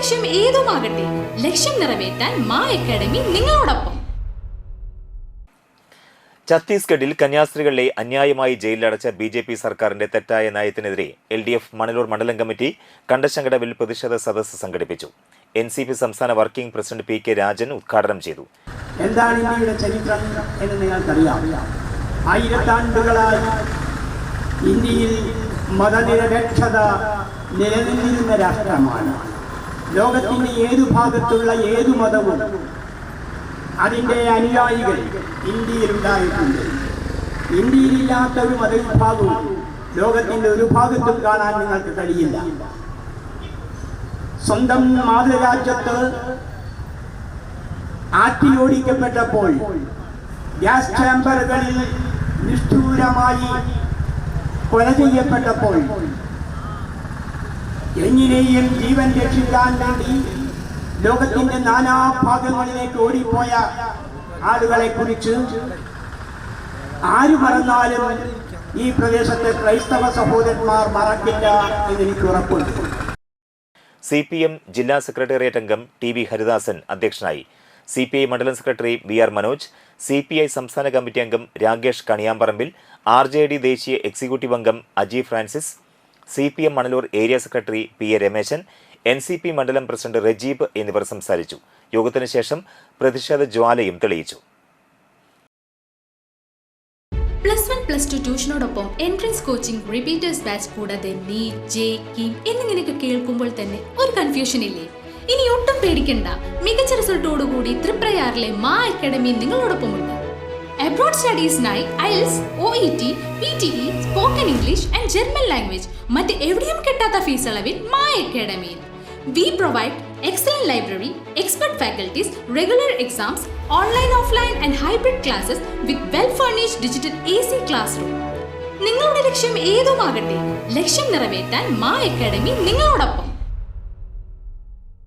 ലക്ഷ്യം ഏതുമാകട്ടെ, ലക്ഷ്യം നിറവേറ്റാൻ മാ അക്കാഡമി നിങ്ങളോടൊപ്പം. ഛത്തീസ്ഗഡിൽ കന്യാസ്ത്രീകളെ അന്യായമായി ജയിലിലടച്ച BJP സർക്കാരിന്റെ തെറ്റായ നയത്തിനെതിരെ LDF മണലൂർ മണ്ഡലം കമ്മിറ്റി കണ്ടശങ്കടവിൽ പ്രതിഷേധ സദസ്സ് സംഘടിപ്പിച്ചു. NCP സംസ്ഥാന വർക്കിംഗ് പ്രസിഡന്റ് PK രാജൻ ഉദ്ഘാടനം ചെയ്തു. എന്താണ് ഇന്ത്യയുടെ ചരിത്രം എന്ന് നിങ്ങൾക്കറിയാം. ആയിരത്താണ്ടുകളായി ഇന്ത്യയിൽ മതനിരപേക്ഷത നിലനിന്നിരുന്ന രാഷ്ട്രമാണ്. ലോകത്തിന്റെ ഏതു ഭാഗത്തുള്ള ഏതു മതവും അതിൻ്റെ അനുയായികൾ ഇന്ത്യയിലുണ്ടായിട്ടുണ്ട്. ഇന്ത്യയിലില്ലാത്ത ഒരു മതവിഭാഗവും ലോകത്തിൻ്റെ ഒരു ഭാഗത്തും കാണാൻ നിങ്ങൾക്ക് കഴിയില്ല. സ്വന്തം മാതൃരാജ്യത്ത് ആട്ടിയോടിക്കപ്പെട്ടപ്പോൾ, ഗ്യാസ് ചേംബറുകളിൽ നിഷ്ഠൂരമായി കൊല ചെയ്യപ്പെട്ടപ്പോൾ, എങ്ങനെയും ജീവൻ രക്ഷിക്കാൻ വേണ്ടി ലോകത്തിന്റെ നാനാഭാഗങ്ങളിലേക്ക് ഓടിപ്പോയ ആളുകളെ കുറിച്ച് ആര് മറന്നാലും ഈ പ്രദേശത്തെ ക്രൈസ്തവ സഹോദരന്മാർ മറക്കില്ല എന്നെനിക്ക് ഉറപ്പുണ്ട്. CPM ജില്ലാ സെക്രട്ടേറിയറ്റ് അംഗം TV ഹരിദാസൻ അധ്യക്ഷനായി. CPI മണ്ഡലം സെക്രട്ടറി BR മനോജ്, CPI സംസ്ഥാന കമ്മിറ്റി അംഗം രാകേഷ് കണിയാമ്പറമ്പിൽ, RJD ദേശീയ എക്സിക്യൂട്ടീവ് അംഗം Aji Francis, CPM Manalur area secretary PA Rameshan, NCP മണ്ഡലം പ്രസിഡന്റ് റജീബ് എന്നിവർ സംസാരിച്ചു. യോഗത്തിന് ശേഷം പ്രതിഷേധ ജ്വാലയും തെളിയിച്ചു. +1, +2 ട്യൂഷനോടൊപ്പം എൻട്രൻസ് കോച്ചിംഗ്, റിപ്പീറ്റേഴ്സ് ബാച്ച് കൂടാതെ NEET, JEE എന്നിങ്ങനെയൊക്കെ കേൾക്കുമ്പോൾ തന്നെ ഒരു കൺഫ്യൂഷൻ ഇല്ലേ? ഇനി ഒട്ടും പേടിക്കണ്ട. മികച്ച റിസൾട്ടോടുകൂടി തൃപ്രയാറിലെ മാ അക്കാഡമി നിങ്ങളോടൊപ്പമുണ്ട്. അബ്രോഡ് സ്റ്റഡീസിനായി IELTS, OET, PTE, spoken English and German language മറ്റ് എവിടെയും കിട്ടാത്ത ഫീസ് അളവിൽ മാ അക്കാഡമിയിൽ. We provide excellent library, expert faculties, regular exams, online, offline and hybrid classes with well-furnished digital AC classroom. നിങ്ങളുടെ ലക്ഷ്യം ഏതുമാകട്ടെ, ലക്ഷ്യം നിറവേറ്റാൻ മാ അക്കാഡമി നിങ്ങളോടൊപ്പം.